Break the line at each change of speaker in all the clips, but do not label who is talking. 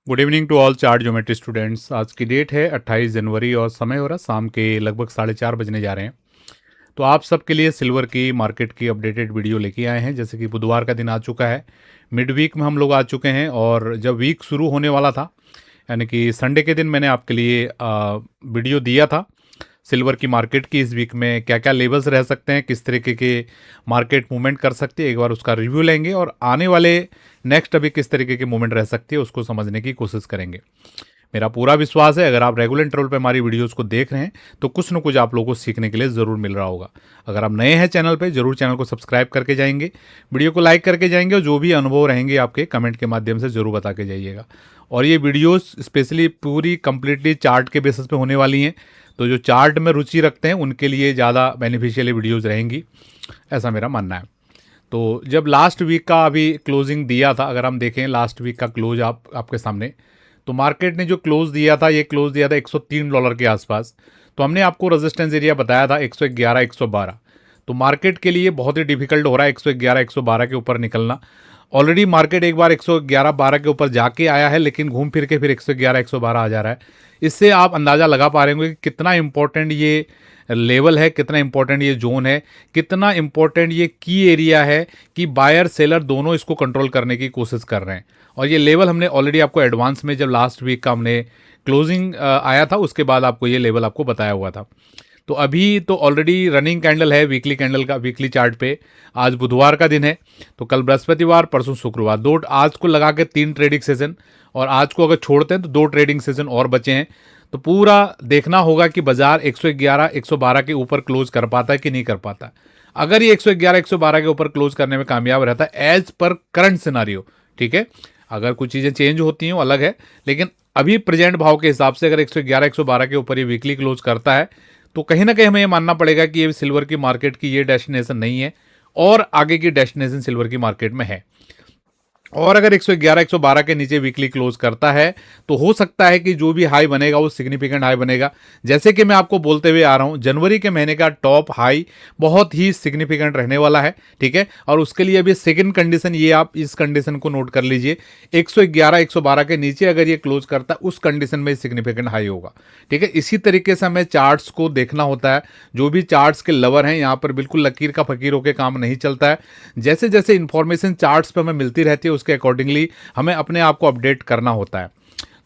Good evening to all chart geometry students. आज की date है 28 जनवरी और समय हो रहा शाम के लगभग 4:30 बजने जा रहे हैं। तो आप सबके लिए सिल्वर की मार्केट की अपडेटेड वीडियो लेके आए हैं। जैसे कि बुधवार का दिन आ चुका है, मिड वीक में हम लोग आ चुके हैं और जब वीक शुरू होने वाला था यानी कि संडे के दिन मैंने आपके लिए वीडियो दिया था सिल्वर की मार्केट की इस वीक में क्या क्या लेवल्स रह सकते हैं, किस तरीके के मार्केट मूवमेंट कर सकती है, एक बार उसका रिव्यू लेंगे और आने वाले नेक्स्ट अभी किस तरीके की मूवमेंट रह सकती है उसको समझने की कोशिश करेंगे। मेरा पूरा विश्वास है अगर आप रेगुलर इंटरवल पे हमारी वीडियोस को देख रहे हैं तो कुछ न कुछ आप लोगों को सीखने के लिए ज़रूर मिल रहा होगा। अगर आप नए हैं चैनल पे जरूर चैनल को सब्सक्राइब करके जाएंगे, वीडियो को लाइक करके जाएंगे और जो भी अनुभव रहेंगे आपके कमेंट के माध्यम से ज़रूर बता के जाइएगा। और ये वीडियोस स्पेशली पूरी कंप्लीटली चार्ट के बेसिस पे होने वाली हैं, तो जो चार्ट में रुचि रखते हैं उनके लिए ज़्यादा बेनिफिशियल वीडियोज़ रहेंगी, ऐसा मेरा मानना है। तो जब लास्ट वीक का अभी क्लोजिंग दिया था, अगर हम देखें लास्ट वीक का क्लोज आपके सामने, तो मार्केट ने जो क्लोज दिया था ये क्लोज दिया था $103 के आसपास। तो हमने आपको रेजिस्टेंस एरिया बताया था 111 112। तो मार्केट के लिए बहुत ही डिफिकल्ट हो रहा है 111 112 के ऊपर निकलना। ऑलरेडी मार्केट एक बार 111 12 के ऊपर जाके आया है, लेकिन घूम फिर के फिर 111 112 आ जा रहा है। इससे आप अंदाज़ा लगा पा रहे होंगे कि कितना इंपॉर्टेंट ये लेवल है, कितना इंपॉर्टेंट ये जोन है, कितना इंपॉर्टेंट ये की एरिया है कि बायर सेलर दोनों इसको कंट्रोल करने की कोशिश कर रहे हैं। और ये लेवल हमने ऑलरेडी आपको एडवांस में जब लास्ट वीक का हमने क्लोजिंग आया था उसके बाद आपको ये लेवल आपको बताया हुआ था। तो अभी तो ऑलरेडी रनिंग कैंडल है वीकली कैंडल का, वीकली चार्ट पे। आज बुधवार का दिन है, तो कल बृहस्पतिवार, परसों शुक्रवार, दो आज को लगा के 3 ट्रेडिंग सेशन, और आज को अगर छोड़ते हैं तो 2 ट्रेडिंग सेशन और बचे हैं। तो पूरा देखना होगा कि बाजार 111 112 के ऊपर क्लोज कर पाता है कि नहीं कर पाता। अगर ये 111 112 के ऊपर क्लोज करने में कामयाब रहता है एज पर करंट सिनारियो, ठीक है, अगर कुछ चीज़ें चेंज होती हैं वो अलग है, लेकिन अभी प्रेजेंट भाव के हिसाब से अगर 111 112 के ऊपर ये वीकली क्लोज करता है तो कहीं ना कहीं हमें ये मानना पड़ेगा कि ये सिल्वर की मार्केट की ये डेस्टिनेशन नहीं है और आगे की डेस्टिनेशन सिल्वर की मार्केट में है। और अगर 111 112 के नीचे वीकली क्लोज करता है तो हो सकता है कि जो भी हाई बनेगा वो सिग्निफिकेंट हाई बनेगा। जैसे कि मैं आपको बोलते हुए आ रहा हूं, जनवरी के महीने का टॉप हाई बहुत ही सिग्निफिकेंट रहने वाला है, ठीक है। और उसके लिए अभी सेकंड कंडीशन, ये आप इस कंडीशन को नोट कर लीजिए, 111 112 के नीचे अगर ये क्लोज करता है उस कंडीशन में सिग्निफिकेंट हाई होगा, ठीक है। इसी तरीके से हमें चार्ट्स को देखना होता है। जो भी चार्ट्स के लवर हैं यहाँ पर बिल्कुल लकीर का फकीर होकर काम नहीं चलता है। जैसे जैसे इंफॉर्मेशन चार्ट्स पर हमें मिलती रहती है उसके अकॉर्डिंगली हमें अपने आप को अपडेट करना होता है।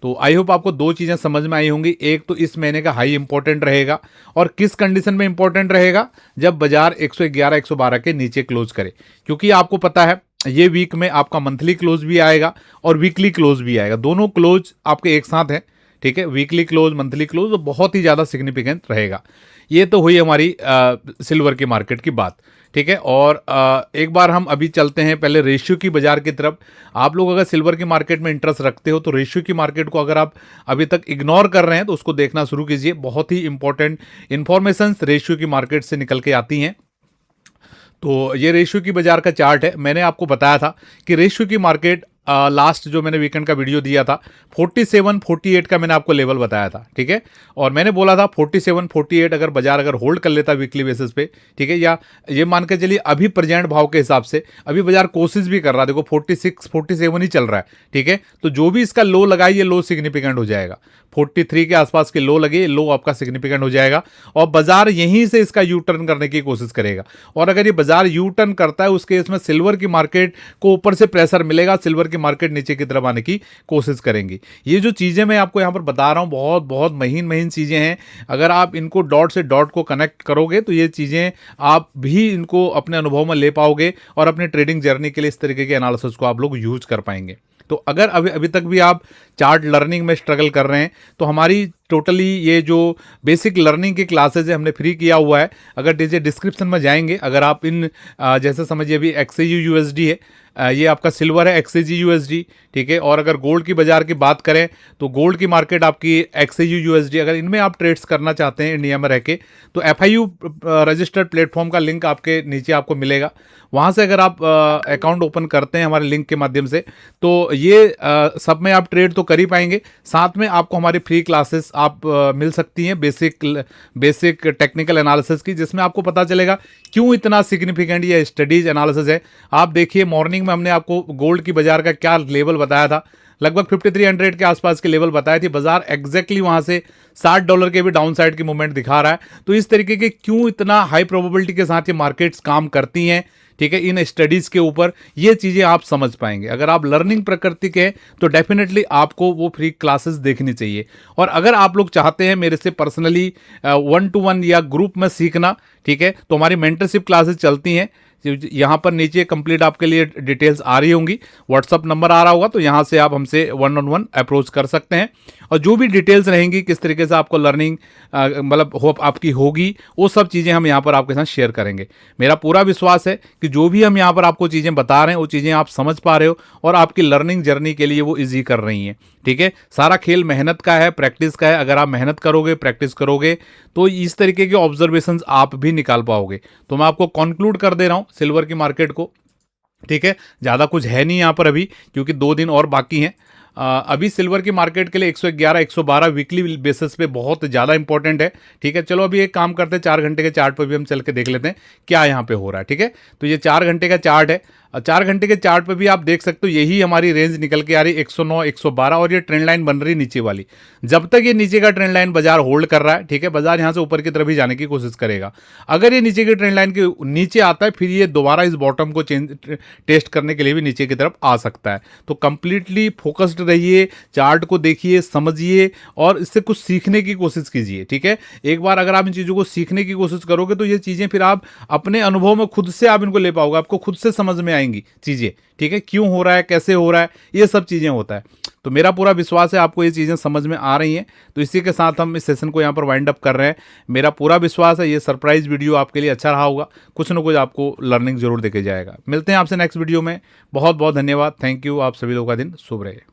तो आई होप आपको 2 चीज़ें समझ में आई होंगी। एक तो इस महीने का हाई इंपॉर्टेंट रहेगा, और किस कंडीशन में इंपॉर्टेंट रहेगा, जब बाजार 111 112 के नीचे क्लोज करे। क्योंकि आपको पता है ये वीक में आपका मंथली क्लोज भी आएगा और वीकली क्लोज भी आएगा, दोनों क्लोज आपके एक साथ हैं, ठीक है। वीकली क्लोज मंथली क्लोज तो बहुत ही ज़्यादा सिग्निफिकेंट रहेगा। ये तो हुई हमारी सिल्वर की मार्केट की बात, ठीक है। और एक बार हम अभी चलते हैं पहले रेशियो की बाजार की तरफ। आप लोग अगर सिल्वर की मार्केट में इंटरेस्ट रखते हो तो रेशियो की मार्केट को अगर आप अभी तक इग्नोर कर रहे हैं तो उसको देखना शुरू कीजिए। बहुत ही इंपॉर्टेंट इंफॉर्मेशन रेशियो की मार्केट से निकल के आती हैं। तो ये रेशियो की बाजार का चार्ट है। मैंने आपको बताया था कि रेशियो की मार्केट लास्ट जो मैंने वीकेंड का वीडियो दिया था 47 48 का मैंने आपको लेवल बताया था, ठीक है। और मैंने बोला था 47 48 अगर बाजार अगर होल्ड कर लेता वीकली बेसिस पे, ठीक है, या ये मान के चलिए अभी प्रेजेंट भाव के हिसाब से अभी बाजार कोशिश भी कर रहा है, देखो 46 47 ही चल रहा है, ठीक है। तो जो भी इसका लो लगाए ये लो सिग्निफिकेंट हो जाएगा। 43 के आसपास के लो लगे, लो आपका सिग्निफिकेंट हो जाएगा और बाजार यहीं से इसका यू टर्न करने की कोशिश करेगा। और अगर ये बाजार यू टर्न करता है उस केस में सिल्वर की मार्केट को ऊपर से प्रेशर मिलेगा, सिल्वर की मार्केट नीचे की तरफ आने की कोशिश करेंगी। ये जो चीज़ें मैं आपको यहाँ पर बता रहा हूँ बहुत बहुत महीन महीन चीज़ें हैं। अगर आप इनको डॉट से डॉट को कनेक्ट करोगे तो ये चीज़ें आप भी इनको अपने अनुभव में ले पाओगे और अपने ट्रेडिंग जर्नी के लिए इस तरीके के एनालिसिस को आप लोग यूज कर पाएंगे। तो अगर अभी तक भी आप चार्ट लर्निंग में स्ट्रगल कर रहे हैं तो हमारी टोटली ये जो बेसिक लर्निंग की क्लासेज है हमने फ्री किया हुआ है। अगर नीचे डिस्क्रिप्शन में जाएंगे, अगर आप इन जैसे समझिए अभी XAU USD है, ये आपका सिल्वर है XAG USD, ठीक है। और अगर गोल्ड की बाजार की बात करें तो गोल्ड की मार्केट आपकी XAU USD, अगर इनमें आप ट्रेड्स करना चाहते हैं इंडिया में रह के तो FIU रजिस्टर्ड प्लेटफॉर्म का लिंक आपके नीचे आपको मिलेगा। वहाँ से अगर आप अकाउंट ओपन करते हैं हमारे लिंक के माध्यम से तो ये सब में आप ट्रेड तो कर ही पाएंगे, साथ में आपको हमारी फ्री क्लासेस आप मिल सकती हैं बेसिक टेक्निकल एनालिसिस की, जिसमें आपको पता चलेगा क्यों इतना सिग्निफिकेंट ये स्टडीज एनालिसिस है। आप देखिए मॉर्निंग में हमने आपको गोल्ड की बाजार का क्या लेवल बताया था, लगभग 5300 के आसपास के लेवल बताए थे, बाजार एग्जैक्टली वहां से $60 के भी डाउन साइड की मूवमेंट दिखा रहा है। तो इस तरीके के क्यों इतना हाई प्रोबेबिलिटी के साथ ये मार्केट्स काम करती हैं, ठीक है, इन स्टडीज के ऊपर ये चीजें आप समझ पाएंगे। अगर आप लर्निंग प्रकृति के हैं तो डेफिनेटली आपको वो फ्री क्लासेस देखनी चाहिए। और अगर आप लोग चाहते हैं मेरे से पर्सनली 1-to-1 या ग्रुप में सीखना, ठीक है, तो हमारी मेंटरशिप क्लासेस चलती हैं। यहाँ पर नीचे कंप्लीट आपके लिए डिटेल्स आ रही होंगी, व्हाट्सअप नंबर आ रहा होगा, तो यहाँ से आप हमसे 1-on-1 अप्रोच कर सकते हैं। और जो भी डिटेल्स रहेंगी, किस तरीके से आपको लर्निंग मतलब होप आपकी होगी, वो सब चीज़ें हम यहाँ पर आपके साथ शेयर करेंगे। मेरा पूरा विश्वास है कि जो भी हम यहाँ पर आपको चीज़ें बता रहे हैं वो चीज़ें आप समझ पा रहे हो और आपकी लर्निंग जर्नी के लिए वो ईजी कर रही हैं, ठीक है। सारा खेल मेहनत का है, प्रैक्टिस का है। अगर आप मेहनत करोगे, प्रैक्टिस करोगे, तो इस तरीके के ऑब्जर्वेशंस आप भी निकाल पाओगे। तो मैं आपको कंक्लूड कर दे रहा हूँ सिल्वर की मार्केट को, ठीक है। ज़्यादा कुछ है नहीं यहाँ पर अभी, क्योंकि 2 दिन और बाकी हैं। अभी सिल्वर की मार्केट के लिए 111 112 वीकली बेसिस पे बहुत ज़्यादा इंपॉर्टेंट है, ठीक है। चलो अभी एक काम करते हैं, 4 घंटे के चार्ट पर भी हम चल के देख लेते हैं क्या यहाँ पे हो रहा है, ठीक है। तो ये 4 घंटे का चार्ट है। 4 घंटे के चार्ट पे भी आप देख सकते हो यही हमारी रेंज निकल के आ रही 109 112, और ये ट्रेंड लाइन बन रही नीचे वाली। जब तक ये नीचे का ट्रेंड लाइन बाजार होल्ड कर रहा है, ठीक है, बाजार यहाँ से ऊपर की तरफ ही जाने की कोशिश करेगा। अगर ये नीचे की ट्रेंड लाइन के नीचे आता है, फिर ये दोबारा इस बॉटम को टेस्ट करने के लिए भी नीचे की तरफ आ सकता है। तो कंप्लीटली फोकस्ड रहिए, चार्ट को देखिए, समझिए और इससे कुछ सीखने की कोशिश कीजिए, ठीक है। एक बार अगर आप इन चीज़ों को सीखने की कोशिश करोगे तो ये चीज़ें फिर आप अपने अनुभव में खुद से आप इनको ले पाओगे, आपको खुद से समझ में आएंगी चीज़ें, ठीक है, क्यों हो रहा है, कैसे हो रहा है, ये सब चीज़ें होता है। तो मेरा पूरा विश्वास है आपको ये चीज़ें समझ में आ रही हैं। तो इसी के साथ हम इस सेशन को यहाँ पर वाइंड अप कर रहे हैं। मेरा पूरा विश्वास है ये सरप्राइज वीडियो आपके लिए अच्छा रहा होगा, कुछ ना कुछ आपको लर्निंग जरूर देके जाएगा। मिलते हैं आपसे नेक्स्ट वीडियो में। बहुत बहुत धन्यवाद, थैंक यू। आप सभी लोगों का दिन शुभ रहे।